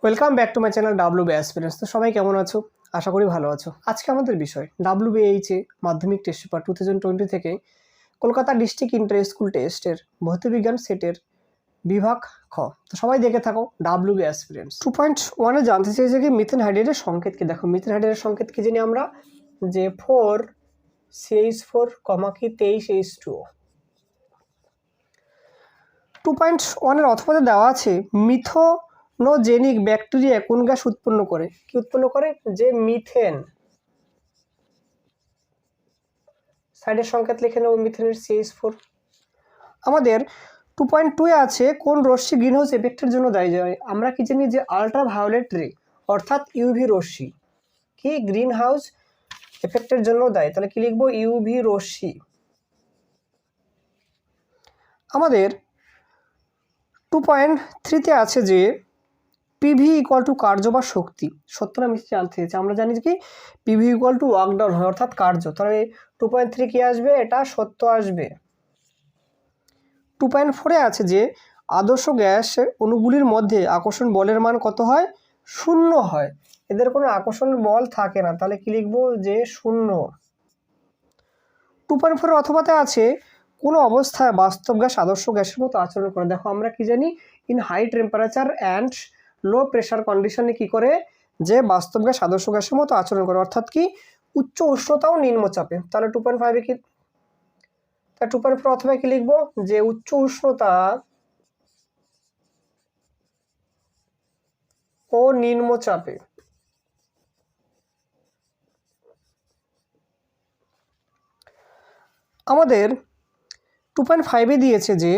Welcome back to my channel WB aspirants. তো সবাই কেমন আছো? আশা করি ভালো আছো। আজকে আমাদের বিষয় ডাব্লিউবিএইচএ মাধ্যমিক টেস্ট পেপার 2020 থেকে কলকাতা ডিস্ট্রিক্ট ইন্টার স্কুল টেস্টের ভৌতবিজ্ঞান সেটের বিভাগ খ। তো সবাই দেখে থাকো ডাব্লিউবি অ্যাসপিরেন্টস। 2.1 জানতে চেয়েছে কি মিথেন হাইড্রেটের সংকেত কি। দেখো মিথেন হাইড্রেটের সংকেত কি জানি আমরা, যে 4CH4, কি 23H2O। 2.1 এর অথবাতে দেওয়া আছে মিথোনোজেনিক ব্যাকটেরিয়া কোন গ্যাস উৎপন্ন করে। কি উৎপন্ন করে? যে মিথেন। সাইডের সংকেত লিখে নেব মিথেনের CH4। আমাদের 2.2 এ আছে কোন রশ্মি গ্রিনহাউস এফেক্টের জন্য দায়ী হয়। আমরা কি জানি যে আল্ট্রাভায়োলেট রে অর্থাৎ ইউভি রশ্মি কি গ্রিনহাউস এফেক্টের জন্য দায়ী। তাহলে কি লিখবো? ইউভি রশ্মি। আমাদের 2.3 তে আছে যে পিভি ইকুয়াল টু কার্য বা শক্তি। সত্য না মিথ্যা জানতে চেয়েছে। আমরা জানি কি PV equal to work down হয় অর্থাৎ কার্য। তাহলে 2.3 কি আসবে? এটা সত্য আসবে। 2.4 এ আছে যে আদর্শ গ্যাস অণুগুলির মধ্যে আকর্ষণ বলের মান কত হয়? 0 হয়। এদের কোনো আকর্ষণ বল থাকে না। তাহলে কি লিখবো? যে 0। 2.4 এর অথবাতে আছে কোনো অবস্থায় বাস্তব গ্যাস আদর্শ গ্যাসের মতো আচরণ করে। দেখো আমরা কি জানি in high temperature and low pressure কন্ডিশনে কি করে? যে বাস্তব গ্যাস আদর্শ গ্যাসের মতো আচরণ করে অর্থাৎ কি উচ্চ উষ্ণতা ও নিম্নচাপে। তাহলে 2.5 এ কি? তা 2.4 অথবা কি লিখবো? যে উচ্চ উষ্ণতা ও নিম্নচাপে। আমাদের 2.5 এ দিয়েছে যে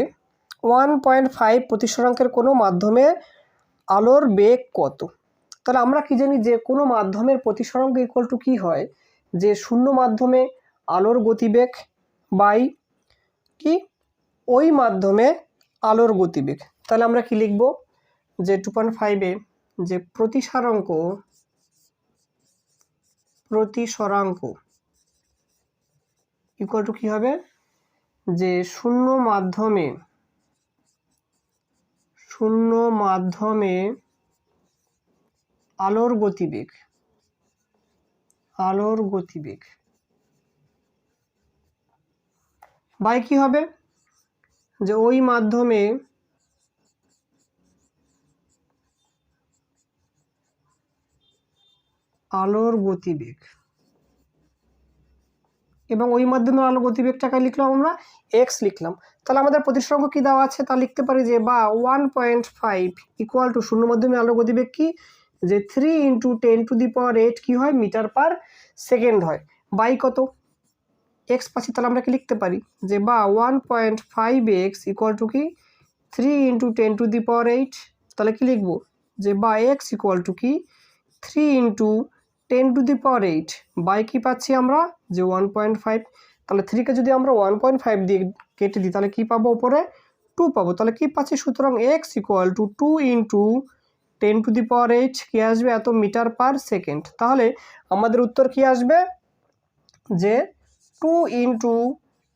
1.5 প্রতিসরাঙ্কের কোনো মাধ্যমে আলোর বেগ কত। তাহলে আমরা কি জানি যে কোনো মাধ্যমের প্রতিসরাঙ্ক ইকুয়াল টু কি হয়? যে শূন্য মাধ্যমে আলোর গতিবেগ বাই কি ওই মাধ্যমে আলোর গতিবেগ। তাহলে আমরা কি লিখব? যে 2.5 এ যে প্রতিসরাঙ্ক ইকুয়াল টু কি হবে? যে শূন্য মাধ্যমে আলোর গতিবেগ বাই কি হবে? যে ওই মাধ্যমে আলোর গতিবেগ এবং ওই মাধ্যমে আলোর গতিবেগটাকে লিখলাম আমরা এক্স লিখলাম। তাহলে আমাদের প্রতিসরাঙ্ক কি দেওয়া আছে তা লিখতে পারি যে বা 1.5 ইকুয়াল টু শূন্য মাধ্যমে আলোর গতিবেগ কি? যে 3 × 10⁸ কি হয়? মিটার পার সেকেন্ড হয়। বাই কত? এক্স পাচ্ছি। তাহলে আমরা কি লিখতে পারি যে বা 1.5x ইকুয়াল টু কি 3 × 10⁸। তাহলে কি লিখবো? যে বা এক্স ইকুয়াল টু কি 3 × 10⁸ বাই কি পাচ্ছি আমরা? যে 1.5। তাহলে 3কে যদি আমরা 1.5 দিয়ে কেটে দিই তাহলে কি পাবো? উপরে 2 পাবো। তাহলে কি পাচ্ছি? সুতরাং এক্স ইকুয়াল টু 2 × 10⁸ কি আসবে? এত মিটার পার সেকেন্ড। তাহলে আমাদের উত্তর কি আসবে? যে 2 ×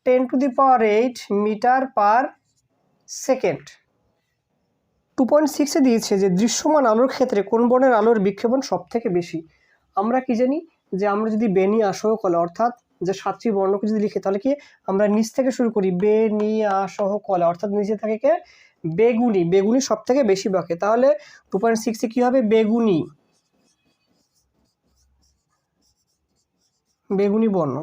10⁸ মিটার পার সেকেন্ড। 2.6 এ দিয়েছে যে দৃশ্যমান আলোর ক্ষেত্রে কোন বর্ণের আলোর বিক্ষেপণ সব থেকে বেশি। আমরা কি জানি যে আমরা যদি বেনি আসহ কলা অর্থাৎ যে 7টি বর্ণকে যদি লিখি তাহলে কি আমরা নিচ থেকে শুরু করি বেনি আসহ কলা অর্থাৎ নিচে থাকে কে? বেগুনি সব থেকে বেশি বাঁকে। তাহলে 2.6 এ কি হবে? বেগুনি বর্ণ।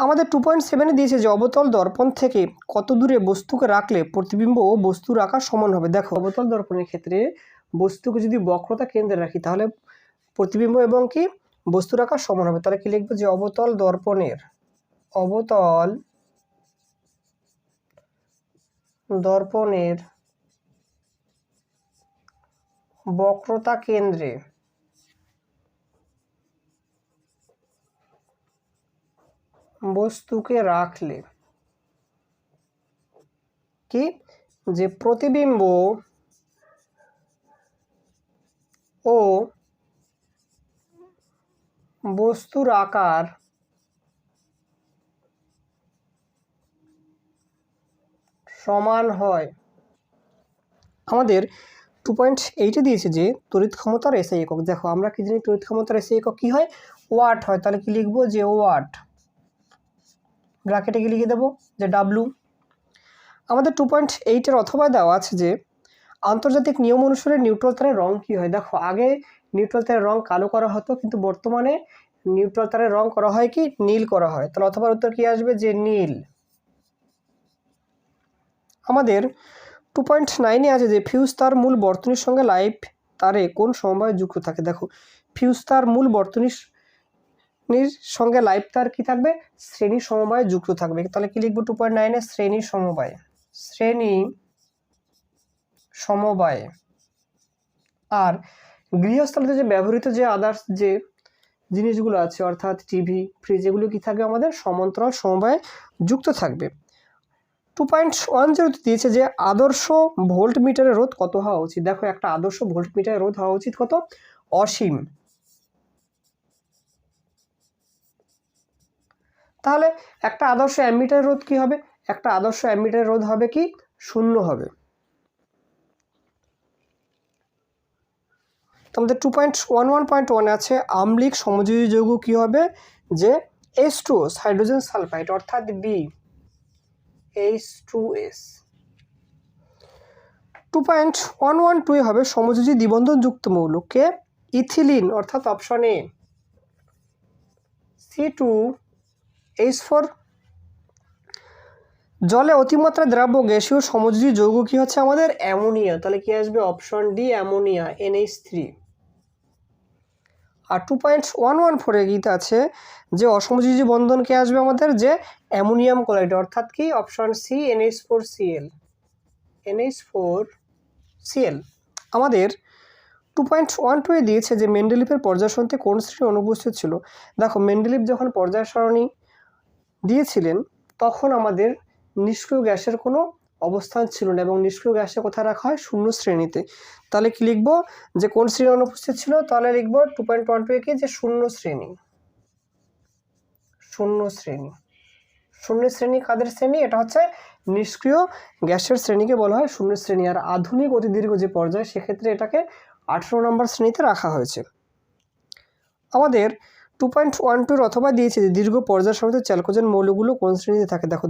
আমাদের 2.7 এ দিয়েছে যে অবতল দর্পণ থেকে কত দূরে বস্তুকে রাখলে প্রতিবিম্ব ও বস্তুর আকার সমান হবে। দেখো অবতল দর্পণের ক্ষেত্রে বস্তুকে যদি বক্রতা কেন্দ্রে রাখি তাহলে প্রতিবিম্ব এবং কি বস্তুর আকার সমান হবে। তাহলে কি লিখবো? যে অবতল দর্পণের বক্রতা কেন্দ্রে বস্তুকে রাখলে কি যে প্রতিবিম্ব ও বস্তুর আকার সমান হয়। আমাদের 2.8 দিয়েছে যে তড়িৎ ক্ষমতার এসআই একক। দেখো আমরা কি জানি তড়িৎ ক্ষমতার এসআই একক কি হয়, ওয়াট হয়। তাহলে কি লিখবো যে ওয়াট, ব্র্যাকেটে কি লিখে দেবো যে ডাব্লু। আমাদের 2.8 অথবা দেওয়া আছে যে আন্তর্জাতিক নিয়ম অনুসারে নিউট্রাল তারের রং কি হয়। দেখো আগে নিউট্রাল তারের রং কালো করা হতো, কিন্তু বর্তমানে নিউট্রাল তারের রং করা হয় কি নীল করা হয়। তাহলে অথবা উত্তর কি আসবে যে নীল। আমাদের 2.9 আছে যে ফিউজ তার মূল বর্তনীর সঙ্গে লাইভ তারে কোন সমবায়ে যুক্ত থাকে। দেখো ফিউজ তার মূল বর্তনীর সঙ্গে লাইভ তার কি থাকবে, শ্রেণী সমবায়ে যুক্ত থাকবে। তাহলে কি লিখবো 2.9 শ্রেণী সমবায়ে, শ্রেণী সমবায়ে। আর গৃহস্থলীতে যে ব্যবহৃত যে আদার্স যে জিনিসগুলো আছে অর্থাৎ টিভি, ফ্রিজ, এগুলো কি থাকবে আমাদের সমান্তরাল সমবায়ে যুক্ত থাকবে। 2.10 দিয়েছে যে আদর্শ ভোল্ট মিটারের রোধ কত হওয়া উচিত। দেখো একটা আদর্শ ভোল্ট মিটারের রোধ হওয়া উচিত কত, অসীম। তাহলে একটা আদর্শ অ্যামিটারের রোধ কি হবে, একটা আদর্শ অ্যামিটারের রোধ হবে কি 0 হবে। তোমাদের 2.11.1 আছে আম্লিক সমযোজী যৌগ কি হবে, যে H2O হাইড্রোজেন সালফাইড অর্থাৎ বি H2S। 2.112 হবে সমযোজী দ্বিবন্ধন যুক্ত মৌল কে, ইথিলিন অর্থাৎ অপশন এ C2H4। জলে অতিমাত্রা দ্রাব্য গ্যাসীয় সমযোজী যৌগ কি হচ্ছে আমাদের অ্যামোনিয়া। তাহলে কি আসবে অপশন ডি অ্যামোনিয়া NH3। আর 2.114 গীত আছে যে অসমযোজী বন্ধন কে আসবে আমাদের যে অ্যামোনিয়াম ক্লোরাইড অর্থাৎ কি অপশন সি NH4Cl। NH4Cl। আমাদের 2.12 দিয়েছে যে মেন্ডেলিফের পর্যায় সারণীতে কোন শ্রেণী অনুপস্থিত ছিল। দেখো মেন্ডেলিফ যখন পর্যায় সারণী দিয়েছিলেন তখন আমাদের নিষ্ক্রিয় গ্যাসের কোনো অবস্থান ছিল না, এবং নিষ্ক্রিয় গ্যাসে কোথায় রাখা হয় 0 শ্রেণীতে। তাহলে কি লিখবো যে কোন শ্রেণী অনুপস্থিত ছিল, তাহলে লিখবো 2.12 কে যে 0 শ্রেণী। 0 শ্রেণী, 0 শ্রেণী কাদের শ্রেণী, এটা হচ্ছে নিষ্ক্রিয় গ্যাসের শ্রেণীকে বলা হয় 0 শ্রেণী। আর আধুনিক অতিদীর্ঘ যে পর্যায় সেক্ষেত্রে এটাকে 18 নম্বর শ্রেণীতে রাখা হয়েছে। আমাদের 2.12 অথবা দিয়েছে যে দীর্ঘ পর্যায় সারণীতে চ্যালকোজেন মৌলগুলো কোন শ্রেণীতে থাকে। দেখো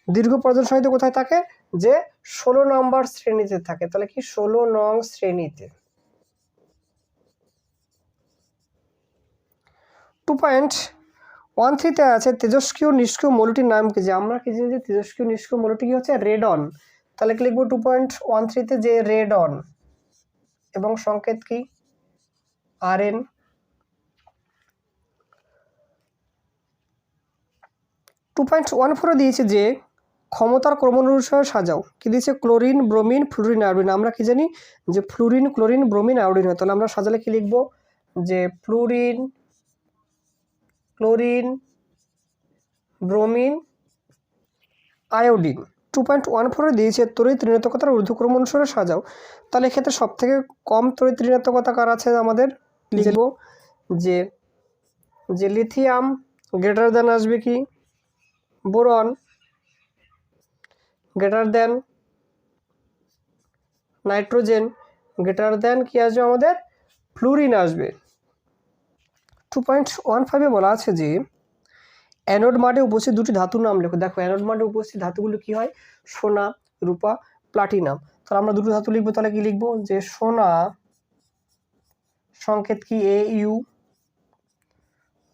দীর্ঘ পর্যায় সারণীতে কোথায় থাকে, যে 16 নম্বর শ্রেণীতে থাকে। তাহলে কি 16 নং শ্রেণীতে। 2.13 আছে তেজস্ক্রিয় নিষ্ক্রিয় মৌলটির নাম কি। যে আমরা কি জানি যে তেজস্ক্রিয় নিষ্ক্রিয় মৌলটি কি হচ্ছে রেডন। তাহলে কি লিখবো 2.13 যে রেডন এবং সংকেত কি Rn। 2.14 দিয়েছে যে ক্ষমতার ক্রমানুসারে সাজাও, কি দিয়েছে ক্লোরিন, ব্রোমিন, ফ্লুরিন, আয়োডিন। আমরা কি জানি যে ফ্লুরিন, ক্লোরিন, ব্রোমিন, আয়োডিন হয়। তাহলে আমরা সাজালে কি লিখবো যে ফ্লুরিন, ক্লোরিন, ব্রোমিন, আয়োডিন। 2.14 দিয়েছে তড়িৎ ঋণাত্মকতার ঊর্ধ্বক্রম অনুসারে সাজাও। তাহলে এক্ষেত্রে সব থেকে কম তড়িৎ ঋণাত্মকতা কার আছে আমাদের, লিখবো যে লিথিয়াম গ্রেটার দেন আসবে কি boron, greater than nitrogen, greater than কি আসবে আমাদের ফ্লুরিন আসবে। 2.15 বলা আছে যে অ্যানোড মাঠে উপস্থিত দুটি ধাতুর নাম লেখো। দেখো অ্যানোড মাঠে উপস্থিত ধাতুগুলো কি হয়, সোনা, রূপা, প্লাটিনাম। তাহলে আমরা দুটো ধাতু লিখবো। তাহলে কি লিখবো যে সোনা, সংকেত কি AU,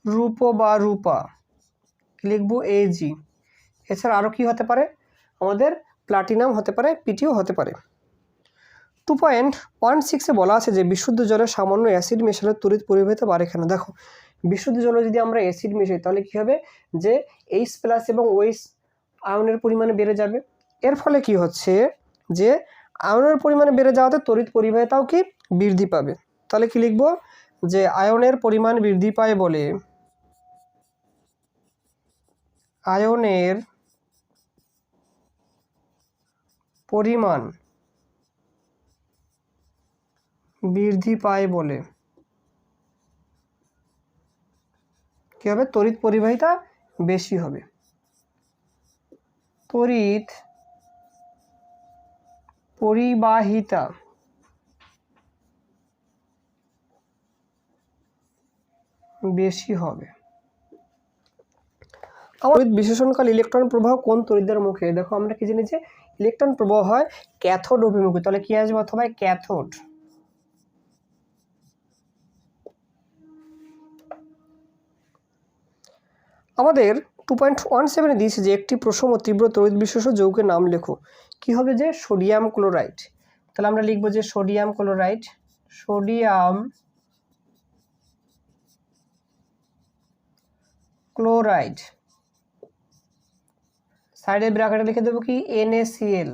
রূপো বা রূপা কি লিখবো AG। এছাড়া আরও কি হতে পারে আমাদের প্লাটিনাম হতে পারে, পিটিও হতে পারে। 2.16 বলা আছে যে বিশুদ্ধ জলে সামান্য অ্যাসিড মেশালে তড়িৎ পরিবাহিত পারে কেন। দেখো বিশুদ্ধ জলে যদি আমরা অ্যাসিড মেশাই তাহলে কি হবে যে H+ এবং OH আয়নের পরিমাণে বেড়ে যাবে। এর ফলে কি হচ্ছে যে আয়নের পরিমাণে বেড়ে যাওয়াতে তড়িৎ পরিবাহিতাও কি বৃদ্ধি পাবে। তাহলে কি লিখবো যে আয়নের পরিমাণ বৃদ্ধি পায় বলে, আয়নের পরিমাণ বৃদ্ধি পায় বলে কি হবে, তড়িৎ পরিবাহিতা বেশি হবে। তড়িৎ পরিবাহিতা বেশি হবে। তড়িৎ বিশেষণকাল ইলেকট্রন প্রবাহ কোন তড়িৎদ্বার মুখে? দেখো আমরা কি জানি যে ইলেকট্রন প্রবাহ হয় ক্যাথোড অভিমুখে, তাহলে কি আসবে অথবা ক্যাথোড। আমাদের 2.17 দিয়েছে যে একটি প্রশম ও তীব্র তড়িৎ বিশেষ যৌগের নাম লেখো। কি হবে যে সোডিয়াম ক্লোরাইড। তাহলে আমরা লিখবো যে সোডিয়াম ক্লোরাইড, সোডিয়াম ক্লোরাইড, সাইডে ব্র্যাকেটে লিখে দেবো কি NaCl।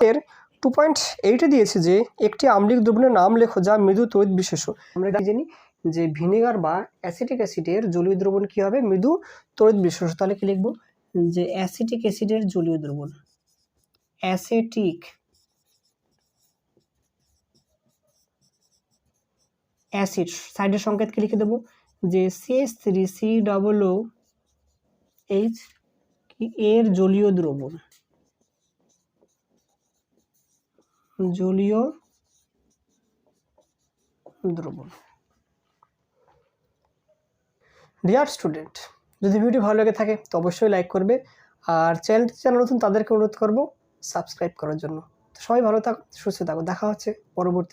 এর 2.8 দিয়েছে যে একটি আম্লিক দ্রবণের নাম লেখো যা মৃদু তড়িৎ বিশেষ। আমরা জানি যে ভিনেগার বা অ্যাসিটিক অ্যাসিডের জলীয় দ্রবণ কি হবে? মৃদু তড়িৎ বিশেষ। তাহলে কি লিখবো যে অ্যাসিটিক অ্যাসিডের জলীয় দ্রবণ, অ্যাসিটিক অ্যাসিড, সাইডের সংকেত কি লিখে দেবো যে CH3COOH এর জলীয় দ্রবণ, জলীয় দ্রবণ। ডিয়ার স্টুডেন্ট, যদি ভিডিওটি ভালো লেগে থাকে তো অবশ্যই লাইক করবে, আর চ্যানেলটি যারা নতুন তাদেরকে অনুরোধ করব সাবস্ক্রাইব করার জন্য। সবাই ভালো থাকো, সুস্থ থাকো, দেখা হচ্ছে পরবর্তী